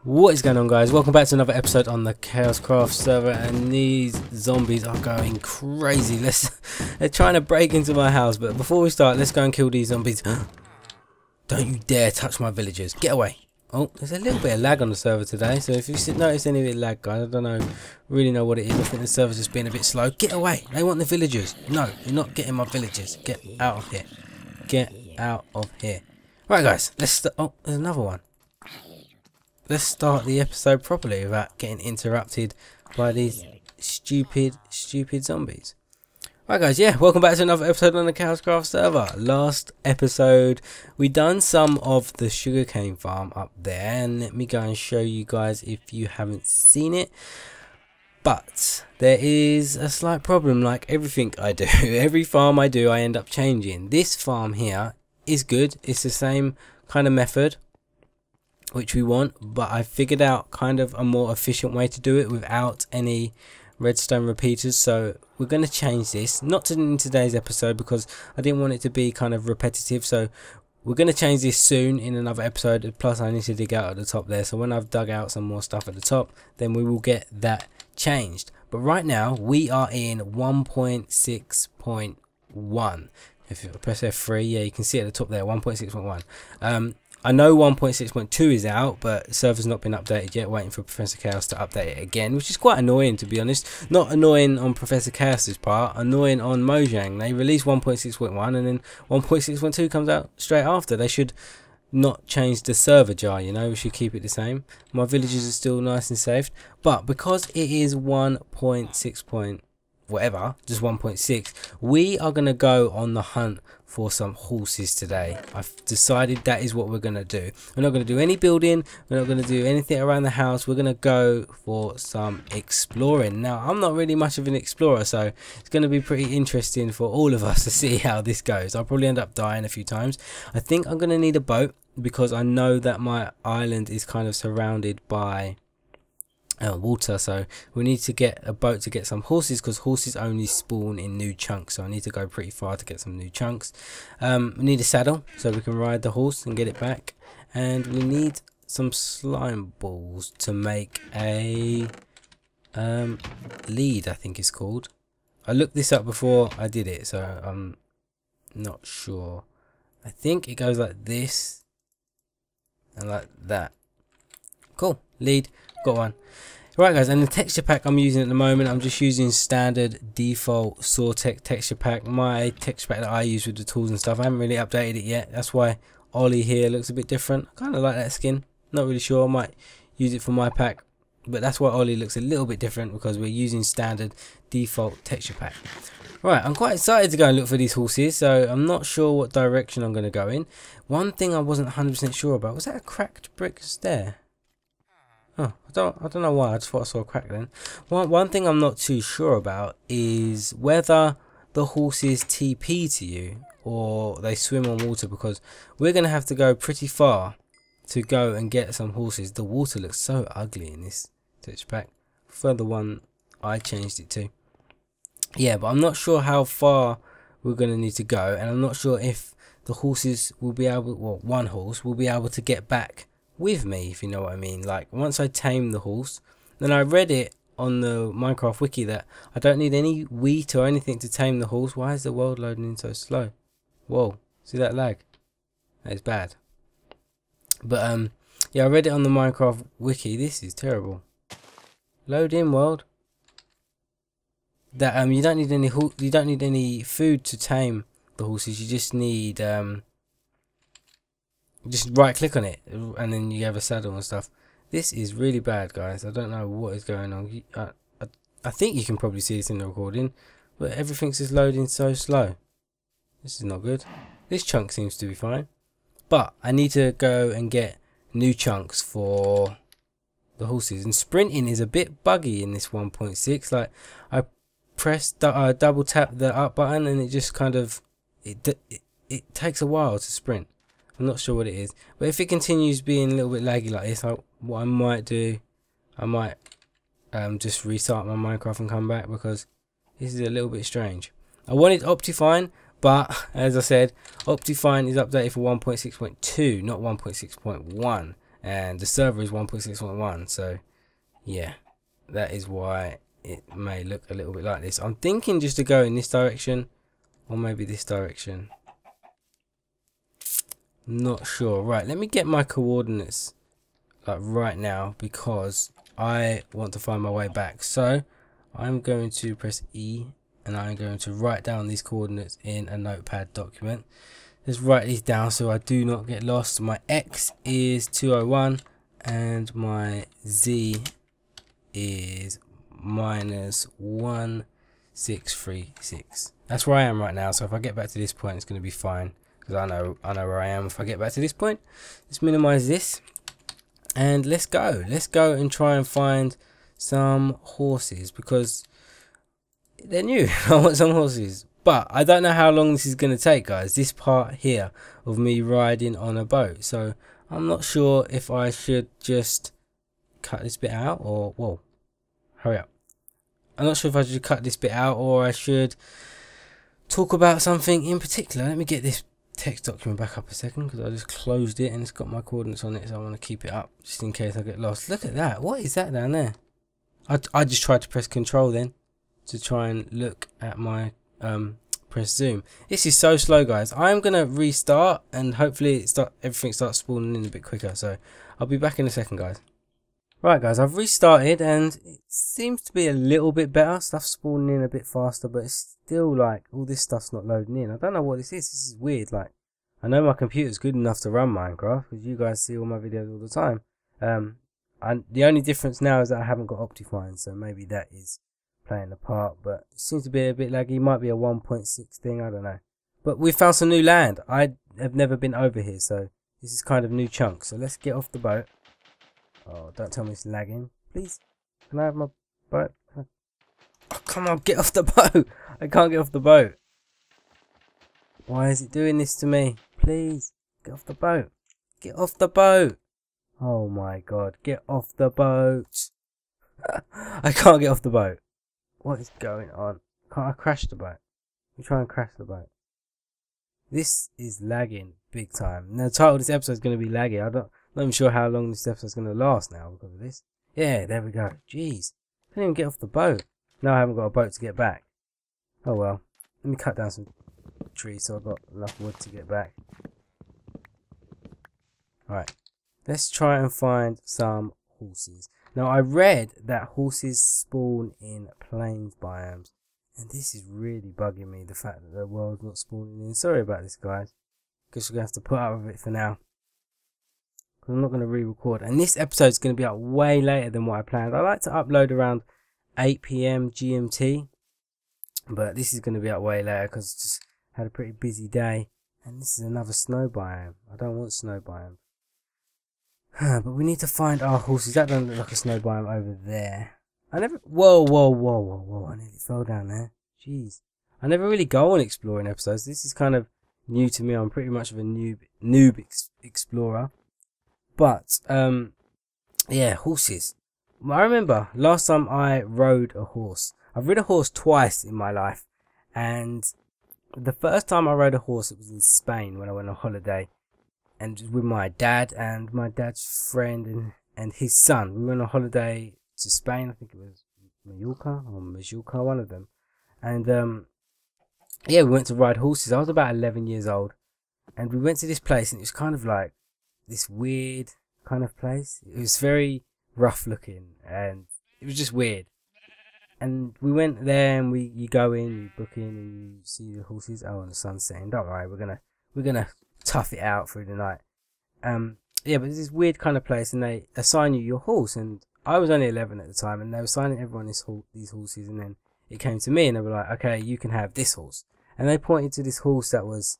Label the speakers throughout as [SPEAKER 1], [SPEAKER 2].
[SPEAKER 1] What is going on, guys? Welcome back to another episode on the KaoshKraft server, and these zombies are going crazy. They're trying to break into my house, but before we start, let's go and kill these zombies. Don't you dare touch my villagers. Get away. Oh, there's a little bit of lag on the server today, so if you notice any bit of lag, guys, I don't really know what it is. I think the server's just being a bit slow. Get away. They want the villagers. No, you're not getting my villagers. Get out of here. Get out of here. Right, guys, let's start. Oh, there's another one. Let's start the episode properly without getting interrupted by these stupid zombies. Right, guys, yeah, welcome back to another episode on the KaoshKraft server. Last episode, we done some of the sugarcane farm up there, and let me go and show you guys if you haven't seen it. But there is a slight problem, like everything I do. Every farm I do, I end up changing. This farm here is good. It's the same kind of method which we want, but I figured out kind of a more efficient way to do it without any redstone repeaters. So we're going to change this, not in today's episode because I didn't want it to be kind of repetitive. So we're going to change this soon in another episode, plus I need to dig out at the top there. So when I've dug out some more stuff at the top, then we will get that changed. But right now we are in 1.6.1. if you press F3, yeah, you can see at the top there 1.6.1. I know 1.6.2 is out, but the server's not been updated yet, waiting for Professor Chaos to update it again, which is quite annoying, to be honest. Not annoying on Professor Chaos's part, annoying on Mojang. They release 1.6.1 and then 1.6.2 comes out straight after. They should not change the server jar, you know, we should keep it the same. My villages are still nice and safe, but because it is 1.6. Whatever, just 1.6, we are going to go on the hunt for some horses today. I've decided that is what we're going to do. We're not going to do any building, we're not going to do anything around the house. We're going to go for some exploring. Now, I'm not really much of an explorer, so it's going to be pretty interesting for all of us to see how this goes. I'll probably end up dying a few times. I think I'm going to need a boat because I know that my island is kind of surrounded by water, so we need to get a boat to get some horses, because horses only spawn in new chunks, so I need to go pretty far to get some new chunks. We need a saddle so we can ride the horse and get it back, and we need some slime balls to make a lead, I think it's called. I looked this up before I did it, so I'm not sure. I think it goes like this and like that. Cool, lead, got one. Right, guys, and the texture pack I'm using at the moment, I'm just using standard default Sawtech texture pack. My texture pack that I use with the tools and stuff, I haven't really updated it yet. That's why Ollie here looks a bit different. I kind of like that skin, not really sure, I might use it for my pack, but that's why Ollie looks a little bit different, because we're using standard default texture pack. Right, I'm quite excited to go and look for these horses, so I'm not sure what direction I'm going to go in. One thing I wasn't 100% sure about, was that a cracked brick stair? Oh, I don't know why, I just thought I saw a crack then. One thing I'm not too sure about is whether the horses TP to you or they swim on water, because we're going to have to go pretty far to go and get some horses. The water looks so ugly in this texture pack. For the one I changed it to. Yeah, but I'm not sure how far we're going to need to go, and I'm not sure if the horses will be able, well, one horse will be able to get back with me, if you know what I mean. Like, once I tame the horse, then I read it on the Minecraft wiki that I don't need any wheat or anything to tame the horse. Why is the world loading in so slow? Whoa, see that lag? That is bad. But yeah, I read it on the Minecraft wiki. This is terrible. Load in, world. That you don't need any food to tame the horses. You just need just right click on it and then you have a saddle and stuff. This is really bad, guys. I don't know what is going on. I think you can probably see this in the recording, but everything's just loading so slow. This is not good. This chunk seems to be fine, but I need to go and get new chunks for the horses, and sprinting is a bit buggy in this 1.6. like, I press double tap the up button and it just kind of it takes a while to sprint. I'm not sure what it is, but if it continues being a little bit laggy like this, what I might do, I might just restart my Minecraft and come back, because this is a little bit strange. I wanted Optifine, But as I said, Optifine is updated for 1.6.2, not 1.6.1, and the server is 1.6.1. So yeah, that is why it may look a little bit like this. I'm thinking just to go in this direction, or maybe this direction. Not sure. Right, let me get my coordinates like right now, because I want to find my way back. So I'm going to press E, and I'm going to write down these coordinates in a notepad document. Let's write these down so I do not get lost. My X is 201 and my Z is minus 1636. That's where I am right now. So if I get back to this point, it's going to be fine, because I know where I am if I get back to this point. Let's minimize this and let's go and try and find some horses, because they're new. I want some horses, but I don't know how long this is going to take, guys, this part here of me riding on a boat. So I'm not sure if I should just cut this bit out, or whoa, hurry up. I'm not sure if I should cut this bit out, or I should talk about something in particular. Let me get this text document back up a second, because I just closed it and it's got my coordinates on it, so I want to keep it up just in case I get lost. Look at that. What is that down there? I just tried to press control then to try and look at my press zoom. This is so slow, guys. I'm gonna restart and hopefully everything starts spawning in a bit quicker. So I'll be back in a second, guys. Right, guys, I've restarted and it seems to be a little bit better. Stuff's spawning in a bit faster, but it's still like all this stuff's not loading in. I don't know what this is. This is weird. Like, I know my computer's good enough to run Minecraft, because you guys see all my videos all the time. And the only difference now is that I haven't got Optifine, so maybe that is playing a part, but it seems to be a bit laggy. Might be a 1.6 thing, I don't know. But we found some new land. I have never been over here, so this is kind of new chunk. So let's get off the boat. Oh, don't tell me it's lagging, please. Can I have my boat? Oh, come on, get off the boat. I can't get off the boat. Why is it doing this to me? Please, get off the boat. Get off the boat. Oh my god, get off the boat. I can't get off the boat. What is going on? Can't I crash the boat? Let me try and crash the boat. This is lagging big time. Now the title of this episode is going to be laggy. I'm not even sure how long this episode is going to last now because of this. Yeah, there we go. Jeez. Couldn't even get off the boat. Now I haven't got a boat to get back. Oh well. Let me cut down some trees so I've got enough wood to get back. Alright. Let's try and find some horses. Now I read that horses spawn in plains biomes, and this is really bugging me, the fact that the world's not spawning in. Sorry about this, guys. Guess we're going to have to put up with it for now, because I'm not going to re-record, and this episode's going to be out way later than what I planned. I like to upload around 8 PM GMT, but this is going to be out way later because I just had a pretty busy day, and this is another snow biome. I don't want snow biome. But we need to find our horses. That doesn't look like a snow biome over there. I never... Whoa. I nearly fell down there. Jeez. I never really go on exploring episodes. This is kind of new to me. I'm pretty much of a noob explorer. But, yeah, horses. I remember last time I rode a horse. I've ridden a horse twice in my life. And the first time I rode a horse, it was in Spain when I went on holiday. And with my dad and my dad's friend and his son. We went on holiday to Spain. I think it was Majorca, one of them. And yeah, we went to ride horses. I was about 11 years old, and we went to this place, and it was kind of like this weird kind of place. It was very rough looking, and it was just weird. And we went there, and you go in, you book in, and you see the horses. Oh, and the sun's setting. Don't worry, we're gonna tough it out through the night. Yeah, but it's this weird kind of place, and they assign you your horse, and I was only 11 at the time, and they were assigning everyone these horses, and then it came to me, and they were like, okay, you can have this horse. And they pointed to this horse that was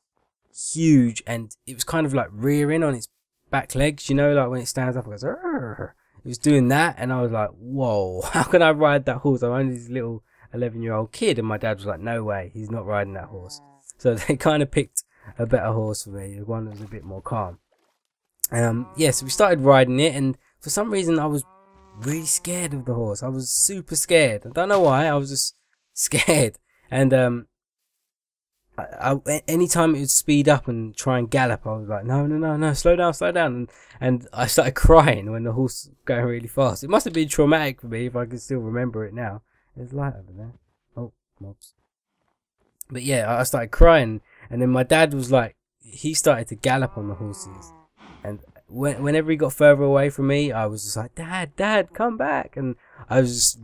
[SPEAKER 1] huge, and it was kind of like rearing on its back legs, you know, like when it stands up and goes, "Arr!" It was doing that, and I was like, whoa, how can I ride that horse? I'm only this little 11-year-old kid, and my dad was like, no way, he's not riding that horse. So they kind of picked a better horse for me, one that was a bit more calm. Yeah, so we started riding it, and for some reason I was really scared of the horse. I was super scared. I don't know why, I was just scared. And anytime it would speed up and try and gallop, I was like, no, slow down. And I started crying when the horse was going really fast. It must have been traumatic for me if I can still remember it now. There's light over there. Oh, mobs. But yeah, I started crying, and then my dad was like, he started to gallop on the horses, and whenever he got further away from me, I was just like, Dad, come back, and I just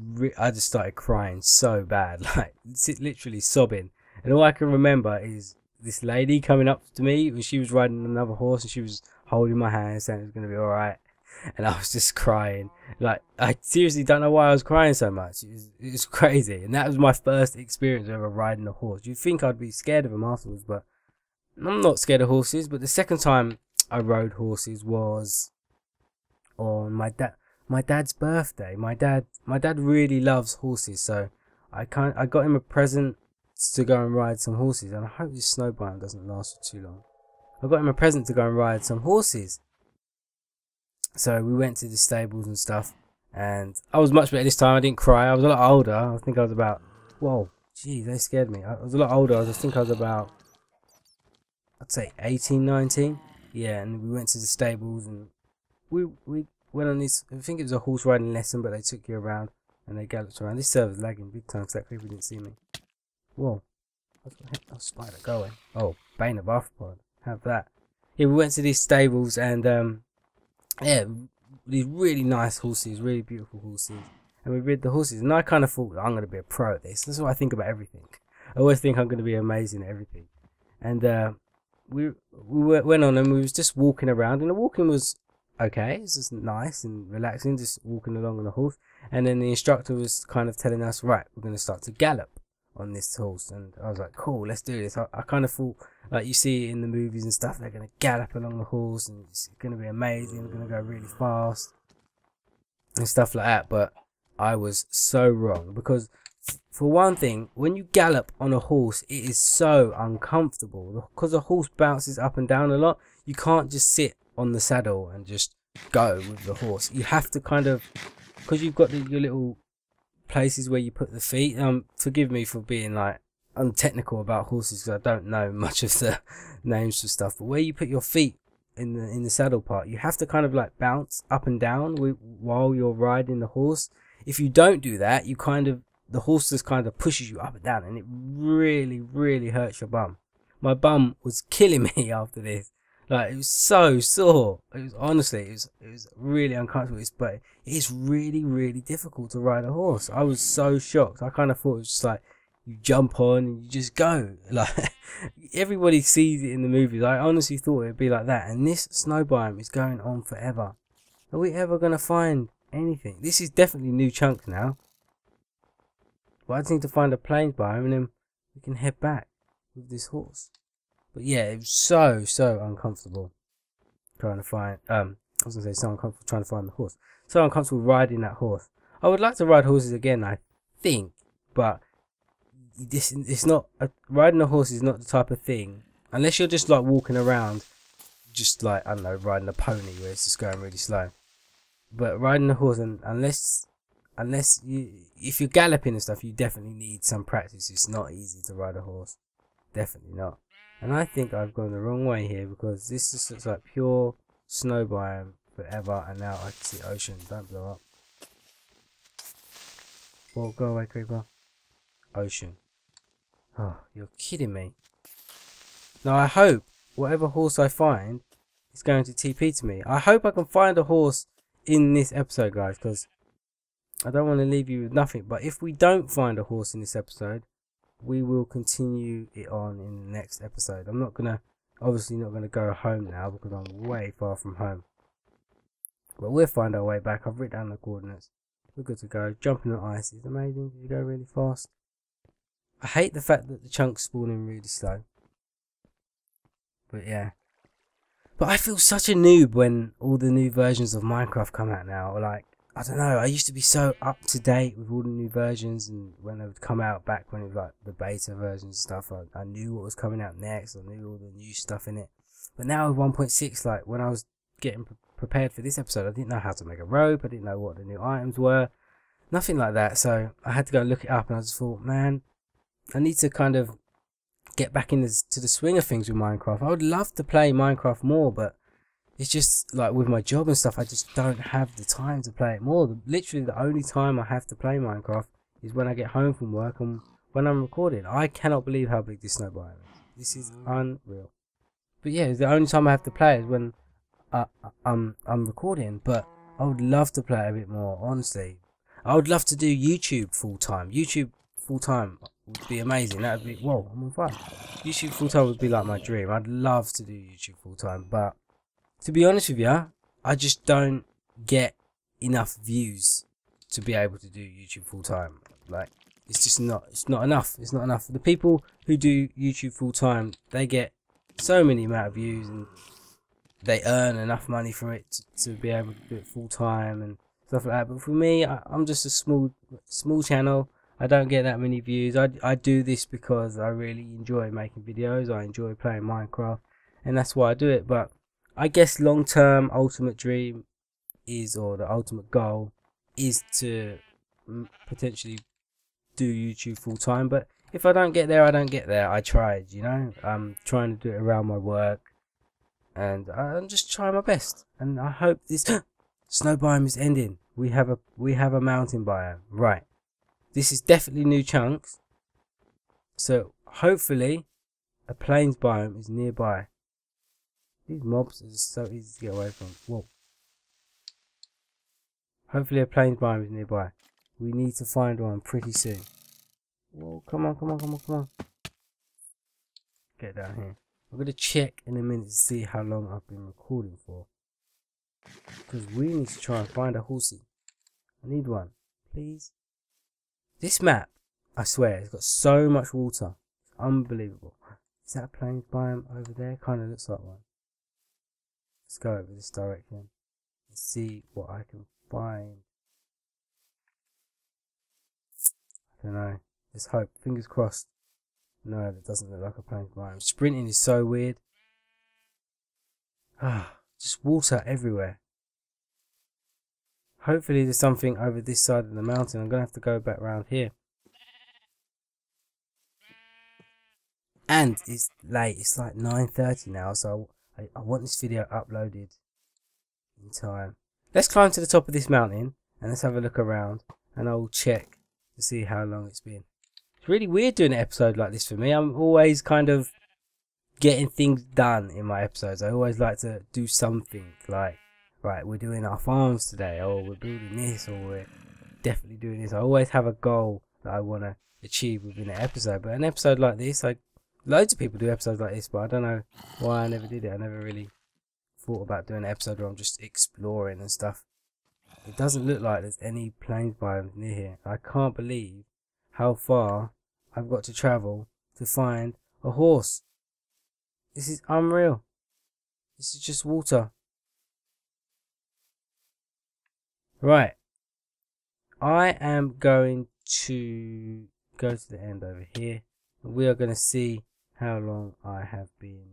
[SPEAKER 1] started crying so bad, like literally sobbing. And all I can remember is this lady coming up to me when she was riding another horse, and she was holding my hand saying it was going to be alright. And I was just crying. Like, I seriously don't know why I was crying so much. It was crazy. And that was my first experience of ever riding a horse. You'd think I'd be scared of them afterwards, but I'm not scared of horses. But the second time I rode horses was on my dad's birthday. My dad really loves horses, so I got him a present to go and ride some horses, and I hope this snow biome doesn't last for too long. I got him a present to go and ride some horses. So we went to the stables and stuff, and I was much better this time. I didn't cry. I was a lot older. I think I was about, whoa, geez, they scared me. I was a lot older. I think I was about, I'd say 18, 19. Yeah, and we went to the stables, and we went on this, I think it was a horse riding lesson, but they took you around and they galloped around. This server's lagging big time because that creeper didn't see me. Whoa, what the heck? Oh, spider, go away. Oh, Bane of Arthropod, have that. Yeah, we went to these stables, and yeah, these really nice horses, really beautiful horses, and we rid the horses, and I kind of thought, I'm going to be a pro at this. That's what I think about everything. I always think I'm going to be amazing at everything. And we went on, and we was just walking around, and the walking was okay. It was just nice and relaxing, just walking along on the horse. And then the instructor was kind of telling us, right, we're going to start to gallop on this horse. And I was like, cool, let's do this. I kind of thought, like you see in the movies and stuff, they're going to gallop along the horse, and it's going to be amazing. They're going to go really fast and stuff like that. But I was so wrong, because for one thing, when you gallop on a horse, it is so uncomfortable because the horse bounces up and down a lot. You can't just sit on the saddle and just go with the horse. You have to kind of, because you've got your little places where you put the feet. Forgive me for being like untechnical about horses, because I don't know much of the names for stuff, but where you put your feet in the saddle part, you have to kind of like bounce up and down while you're riding the horse. If you don't do that, the horse just kind of pushes you up and down, and it really hurts your bum. My bum was killing me after this. Like, it was so sore. It was, honestly, it was really uncomfortable. But it is really difficult to ride a horse. I was so shocked. I kind of thought it was just like you jump on and you just go. Like, everybody sees it in the movies. I honestly thought it'd be like that. And this snow biome is going on forever. Are we ever gonna find anything? This is definitely new chunks now. But I just need to find a plains biome, and then we can head back with this horse. But yeah, it was so uncomfortable trying to find, I was going to say so uncomfortable trying to find the horse. So uncomfortable riding that horse. I would like to ride horses again, I think, but it's not, riding a horse is not the type of thing, unless you're just like walking around, just like, I don't know, riding a pony where it's just going really slow. But riding a horse, and unless if you're galloping and stuff, you definitely need some practice. It's not easy to ride a horse. Definitely not. And I think I've gone the wrong way here, because this just looks like pure snow biome forever, and now I can see ocean. Don't blow up. Well, go away, creeper. Ocean. Oh, you're kidding me. Now I hope whatever horse I find is going to TP to me. I hope I can find a horse in this episode, guys, because I don't want to leave you with nothing. But if we don't find a horse in this episode, we will continue it on in the next episode. I'm obviously not gonna go home now, because I'm way far from home. But we'll find our way back. I've written down the coordinates. We're good to go. Jumping on ice is amazing. You go really fast. I hate the fact that the chunks spawn in really slow. But yeah. But I feel such a noob when all the new versions of Minecraft come out now. Like, I don't know, I used to be so up to date with all the new versions, and when they would come out back when it was like the beta versions and stuff, I knew what was coming out next. I knew all the new stuff in it. But now with 1.6, like when I was getting prepared for this episode, I didn't know how to make a rope, I didn't know what the new items were, nothing like that. So I had to go look it up, and I just thought, man, I need to kind of get back into the swing of things with Minecraft. I would love to play Minecraft more, but it's just like with my job and stuff, I just don't have the time to play it more. Literally the only time I have to play Minecraft is when I get home from work and when I'm recording. I cannot believe how big this snow biome is. This is unreal. But yeah, the only time I have to play is when I'm recording. But I would love to play it a bit more, honestly. I would love to do YouTube full time. YouTube full time would be amazing. That would be, whoa, I'm on fire. YouTube full time would be like my dream. I'd love to do YouTube full time, but to be honest with you, I just don't get enough views to be able to do YouTube full time. Like, it's not enough. It's not enough. The people who do YouTube full time, they get so many amount of views and they earn enough money from it to be able to do it full time and stuff like that. But for me, I'm just a small channel. I don't get that many views. I do this because I really enjoy making videos. I enjoy playing Minecraft, and that's why I do it. But I guess long-term ultimate dream is, or the ultimate goal is, to potentially do YouTube full-time. But if I don't get there, I don't get there. I tried, you know. I'm trying to do it around my work, and I'm just trying my best. And I hope this snow biome is ending. We have a mountain biome, right? This is definitely new chunks. So hopefully a plains biome is nearby. These mobs are just so easy to get away from. Whoa. Hopefully a plains biome is nearby. We need to find one pretty soon. Whoa, come on, come on, come on, come on. Get down here. I'm going to check in a minute to see how long I've been recording for. Because we need to try and find a horsey. I need one. Please. This map, I swear, it's got so much water. It's unbelievable. Is that a plains biome over there? Kind of looks like one. Let's go over this direction and see what I can find. I don't know. Let's hope. Fingers crossed. No, that doesn't look like a plains biome. Sprinting is so weird. Just water everywhere. Hopefully there's something over this side of the mountain. I'm going to have to go back round here. And it's late. It's like 9:30 now, so I want this video uploaded in time. Let's climb to the top of this mountain and let's have a look around, and I'll check to see how long it's been. It's really weird doing an episode like this for me. I'm always kind of getting things done in my episodes. I always like to do something, like, right, we're doing our farms today, or we're building this, or we're definitely doing this. I always have a goal that I want to achieve within an episode. But an episode like this, loads of people do episodes like this, but I don't know why I never did it. I never really thought about doing an episode where I'm just exploring and stuff. It doesn't look like there's any plains biomes near here. I can't believe how far I've got to travel to find a horse. This is unreal. This is just water. Right. I am going to go to the end over here. And we are going to see how long I have been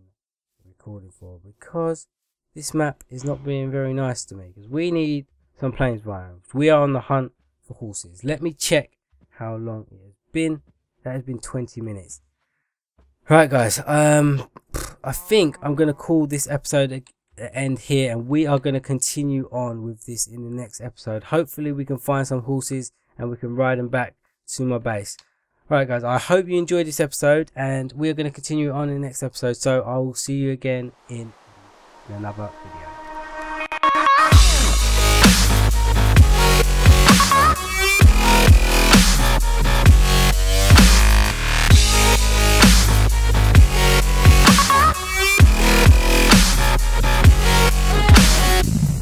[SPEAKER 1] recording for, because this map is not being very nice to me, because we need some plains biomes. We are on the hunt for horses. Let me check how long it has been. That has been 20 minutes. Right, guys, I think I'm going to call this episode end here, and we are going to continue on with this in the next episode. Hopefully we can find some horses and we can ride them back to my base. Right, guys, I hope you enjoyed this episode, and we are going to continue on in the next episode, so I will see you again in another video.